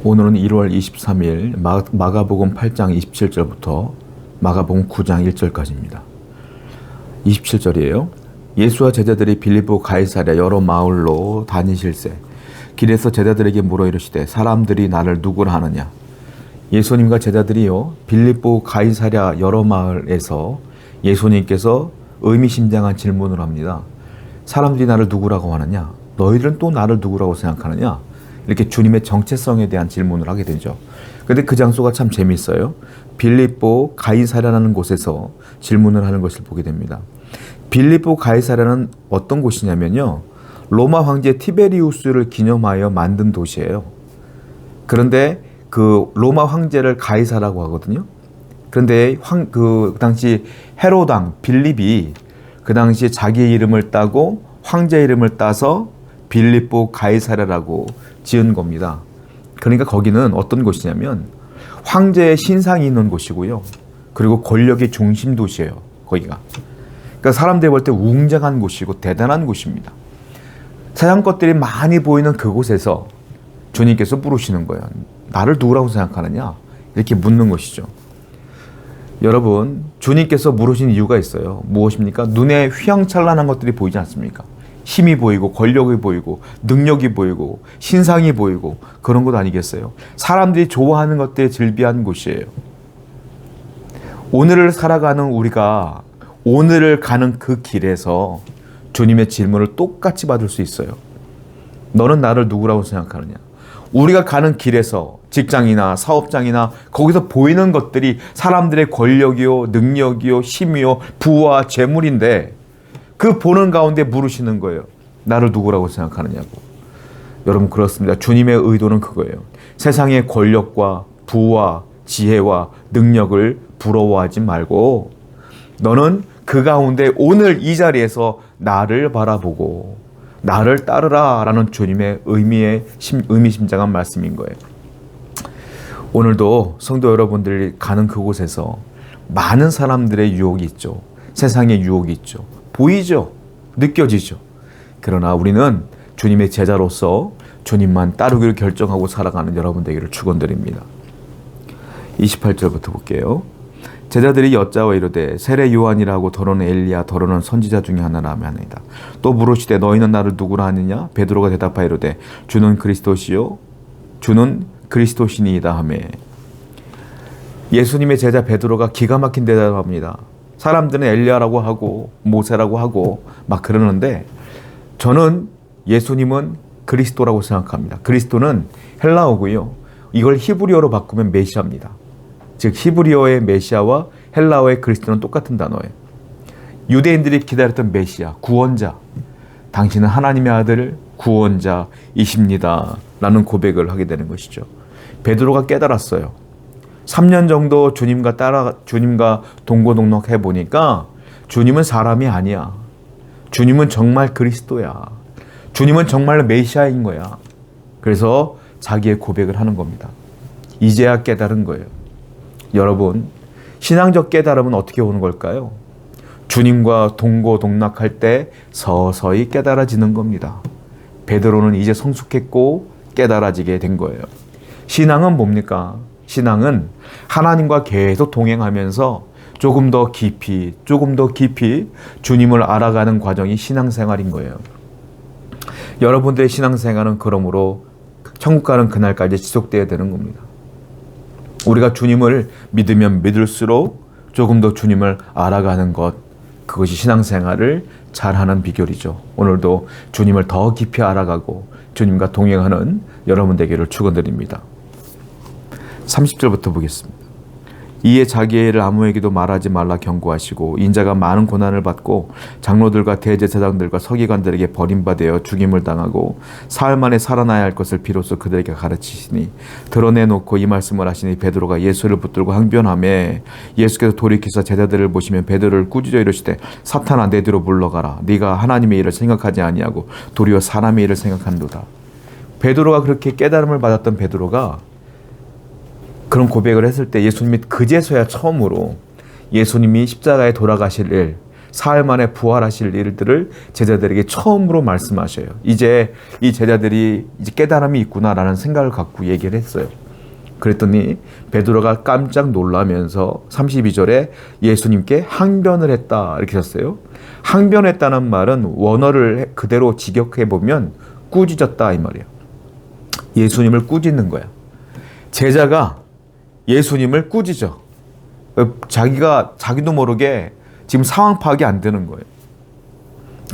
오늘은 1월 23일 마가복음 8장 27절부터 마가복음 9장 1절까지입니다. 27절이에요. 예수와 제자들이 빌립보 가이사랴 여러 마을로 다니실세 길에서 제자들에게 물어 이르시되 사람들이 나를 누구라 하느냐. 예수님과 제자들이요 빌립보 가이사랴 여러 마을에서 예수님께서 의미심장한 질문을 합니다. 사람들이 나를 누구라고 하느냐? 너희들은 또 나를 누구라고 생각하느냐? 이렇게 주님의 정체성에 대한 질문을 하게 되죠. 그런데 그 장소가 참 재미있어요. 빌립보 가이사랴라는 곳에서 질문을 하는 것을 보게 됩니다. 빌립보 가이사랴는 어떤 곳이냐면요, 로마 황제 티베리우스를 기념하여 만든 도시예요. 그런데 그 로마 황제를 가이사라고 하거든요. 그런데 그 당시 헤로당 빌립이 그 당시 자기의 이름을 따고 황제 이름을 따서 빌립보 가이사랴라고 지은 겁니다. 그러니까 거기는 어떤 곳이냐면 황제의 신상이 있는 곳이고요. 그리고 권력의 중심 도시예요. 거기가. 그러니까 사람들이 볼 때 웅장한 곳이고 대단한 곳입니다. 세상 것들이 많이 보이는 그곳에서 주님께서 물으시는 거예요. 나를 누구라고 생각하느냐? 이렇게 묻는 것이죠. 여러분, 주님께서 물으신 이유가 있어요. 무엇입니까? 눈에 휘황찬란한 것들이 보이지 않습니까? 힘이 보이고 권력이 보이고 능력이 보이고 신상이 보이고 그런 것 아니겠어요? 사람들이 좋아하는 것들에 즐비한 곳이에요. 오늘을 살아가는 우리가 오늘을 가는 그 길에서 주님의 질문을 똑같이 받을 수 있어요. 너는 나를 누구라고 생각하느냐? 우리가 가는 길에서 직장이나 사업장이나 거기서 보이는 것들이 사람들의 권력이요, 능력이요, 힘이요, 부와 재물인데 그 보는 가운데 물으시는 거예요. 나를 누구라고 생각하느냐고. 여러분, 그렇습니다. 주님의 의도는 그거예요. 세상의 권력과 부와 지혜와 능력을 부러워하지 말고 너는 그 가운데 오늘 이 자리에서 나를 바라보고 나를 따르라 라는 주님의 의미심장한 말씀인 거예요. 오늘도 성도 여러분들이 가는 그곳에서 많은 사람들의 유혹이 있죠. 세상의 유혹이 있죠. 보이죠? 느껴지죠? 그러나 우리는 주님의 제자로서 주님만 따르기를 결정하고 살아가는 여러분 되기를 축원드립니다. 28절부터 볼게요. 제자들이 여짜와 이르되 세례 요한이라고 더러는 엘리야 더러는 선지자 중에 하나라며 하나이다. 또 물으시되 너희는 나를 누구라 하느냐? 베드로가 대답하여 이르되 주는 그리스도시요 주는 그리스도시니이다 하며. 예수님의 제자 베드로가 기가 막힌 대답을 합니다. 사람들은 엘리야라고 하고 모세라고 하고 막 그러는데 저는 예수님은 그리스도라고 생각합니다. 그리스도는 헬라어고요. 이걸 히브리어로 바꾸면 메시아입니다. 즉 히브리어의 메시아와 헬라어의 그리스도는 똑같은 단어예요. 유대인들이 기다렸던 메시아, 구원자. 당신은 하나님의 아들 구원자이십니다. 라는 고백을 하게 되는 것이죠. 베드로가 깨달았어요. 3년 정도 주님과 동고동락 해보니까 주님은 사람이 아니야. 주님은 정말 그리스도야. 주님은 정말 메시아인 거야. 그래서 자기의 고백을 하는 겁니다. 이제야 깨달은 거예요. 여러분, 신앙적 깨달음은 어떻게 오는 걸까요? 주님과 동고동락할 때 서서히 깨달아지는 겁니다. 베드로는 이제 성숙했고 깨달아지게 된 거예요. 신앙은 뭡니까? 신앙은 하나님과 계속 동행하면서 조금 더 깊이 주님을 알아가는 과정이 신앙생활인 거예요. 여러분들의 신앙생활은 그러므로 천국 가는 그날까지 지속되어야 되는 겁니다. 우리가 주님을 믿으면 믿을수록 조금 더 주님을 알아가는 것, 그것이 신앙생활을 잘하는 비결이죠. 오늘도 주님을 더 깊이 알아가고 주님과 동행하는 여러분 되기를 축원드립니다. 30절부터 보겠습니다. 이에 자기의 일을 아무에게도 말하지 말라 경고하시고 인자가 많은 고난을 받고 장로들과 대제사장들과 서기관들에게 버림받아 죽임을 당하고 사흘 만에 살아나야 할 것을 비로소 그들에게 가르치시니 드러내놓고 이 말씀을 하시니 베드로가 예수를 붙들고 항변하매 예수께서 돌이키사 제자들을 보시면 베드로를 꾸짖어 이르시되 사탄아 내 뒤로 물러가라. 네가 하나님의 일을 생각하지 아니하고 도리어 사람의 일을 생각한도다. 베드로가 그렇게 깨달음을 받았던 베드로가 그런 고백을 했을 때 예수님이 그제서야 처음으로 예수님이 십자가에 돌아가실 일, 사흘 만에 부활하실 일들을 제자들에게 처음으로 말씀하셔요. 이제 이 제자들이 이제 깨달음이 있구나라는 생각을 갖고 얘기를 했어요. 그랬더니 베드로가 깜짝 놀라면서 32절에 예수님께 항변을 했다 이렇게 썼어요. 항변했다는 말은 원어를 그대로 직역해 보면 꾸짖었다 이 말이에요. 예수님을 꾸짖는 거야. 제자가 예수님을 꾸짖어. 자기도 모르게 지금 상황 파악이 안 되는 거예요.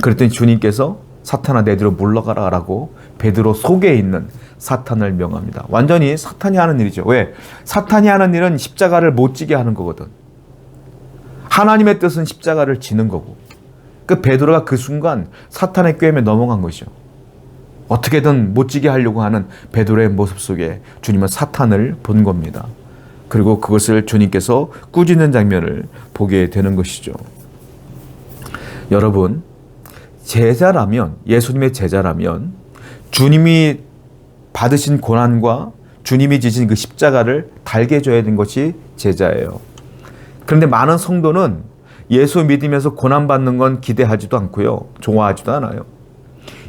그랬더니 주님께서 사탄아 내 뒤로 물러가라라고 베드로 속에 있는 사탄을 명합니다. 완전히 사탄이 하는 일이죠. 왜? 사탄이 하는 일은 십자가를 못 지게 하는 거거든. 하나님의 뜻은 십자가를 지는 거고. 그 베드로가 그 순간 사탄의 꾀임에 넘어간 것이죠. 어떻게든 못 지게 하려고 하는 베드로의 모습 속에 주님은 사탄을 본 겁니다. 그리고 그것을 주님께서 꾸짖는 장면을 보게 되는 것이죠. 여러분, 제자라면, 예수님의 제자라면 주님이 받으신 고난과 주님이 지신 그 십자가를 달게 줘야 되는 것이 제자예요. 그런데 많은 성도는 예수 믿으면서 고난받는 건 기대하지도 않고요. 좋아하지도 않아요.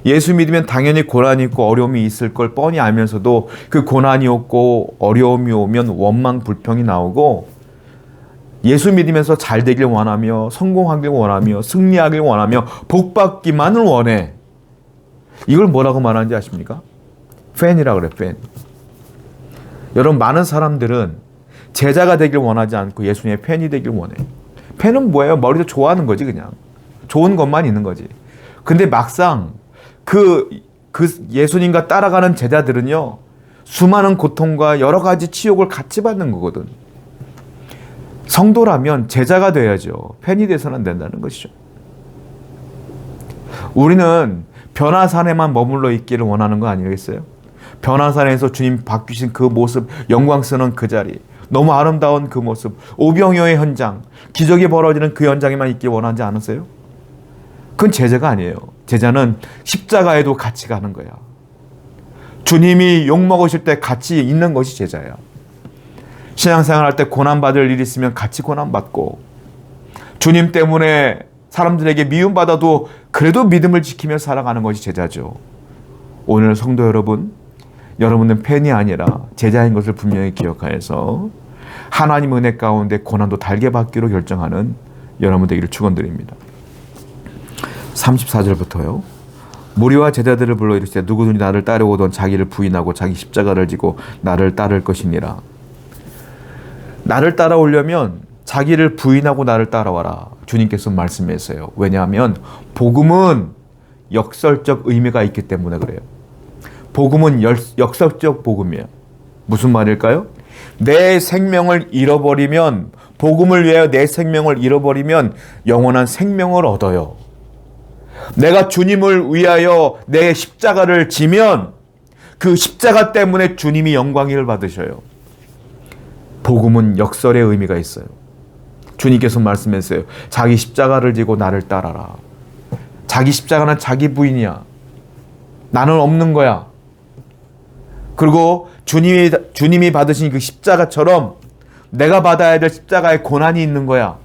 예수 믿으면 당연히 고난이 있고 어려움이 있을 걸 뻔히 알면서도 그 고난이 없고 어려움이 오면 원망, 불평이 나오고 예수 믿으면서 잘 되길 원하며 성공하길 원하며 승리하길 원하며 복받기만을 원해. 이걸 뭐라고 말하는지 아십니까? 팬이라고 그래, 팬. 여러분, 많은 사람들은 제자가 되길 원하지 않고 예수님의 팬이 되길 원해. 팬은 뭐예요? 머리도 좋아하는 거지, 그냥. 좋은 것만 있는 거지. 근데 막상 그 예수님과 따라가는 제자들은요, 수많은 고통과 여러 가지 치욕을 같이 받는 거거든. 성도라면 제자가 돼야죠. 팬이 돼서는 안 된다는 것이죠. 우리는 변화산에만 머물러 있기를 원하는 거 아니겠어요? 변화산에서 주님 바뀌신 그 모습, 영광스러운 그 자리, 너무 아름다운 그 모습, 오병이어의 현장, 기적이 벌어지는 그 현장에만 있기 원하지 않으세요? 그건 제자가 아니에요. 제자는 십자가에도 같이 가는 거야. 주님이 욕먹으실 때 같이 있는 것이 제자야. 신앙생활 할 때 고난받을 일이 있으면 같이 고난받고, 주님 때문에 사람들에게 미움받아도 그래도 믿음을 지키며 살아가는 것이 제자죠. 오늘 성도 여러분, 여러분은 팬이 아니라 제자인 것을 분명히 기억하여서 하나님 은혜 가운데 고난도 달게 받기로 결정하는 여러분 되기를 축원드립니다. 34절부터요. 무리와 제자들을 불러 이르시되 누구든지 나를 따르오던 자기를 부인하고 자기 십자가를 지고 나를 따를 것이니라. 나를 따라오려면 자기를 부인하고 나를 따라와라. 주님께서 말씀하세요. 왜냐하면 복음은 역설적 의미가 있기 때문에 그래요. 복음은 역설적 복음이에요. 무슨 말일까요? 내 생명을 잃어버리면, 복음을 위하여 내 생명을 잃어버리면 영원한 생명을 얻어요. 내가 주님을 위하여 내 십자가를 지면 그 십자가 때문에 주님이 영광을 받으셔요. 복음은 역설의 의미가 있어요. 주님께서 말씀했어요. 자기 십자가를 지고 나를 따라라. 자기 십자가는 자기 부인이야. 나는 없는 거야. 그리고 주님이 받으신 그 십자가처럼 내가 받아야 될 십자가의 고난이 있는 거야.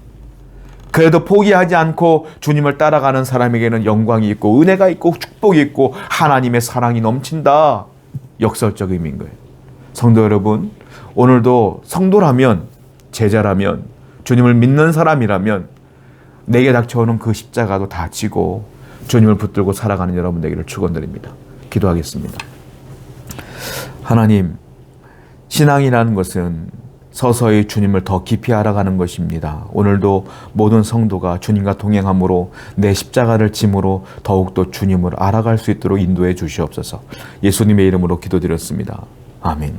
그래도 포기하지 않고 주님을 따라가는 사람에게는 영광이 있고 은혜가 있고 축복이 있고 하나님의 사랑이 넘친다. 역설적 의미인 거예요. 성도 여러분, 오늘도 성도라면, 제자라면, 주님을 믿는 사람이라면 내게 닥쳐오는 그 십자가도 다 지고 주님을 붙들고 살아가는 여러분 되기를 축원드립니다. 기도하겠습니다. 하나님, 신앙이라는 것은 서서히 주님을 더 깊이 알아가는 것입니다. 오늘도 모든 성도가 주님과 동행함으로 내 십자가를 짐으로 더욱더 주님을 알아갈 수 있도록 인도해 주시옵소서. 예수님의 이름으로 기도드렸습니다. 아멘.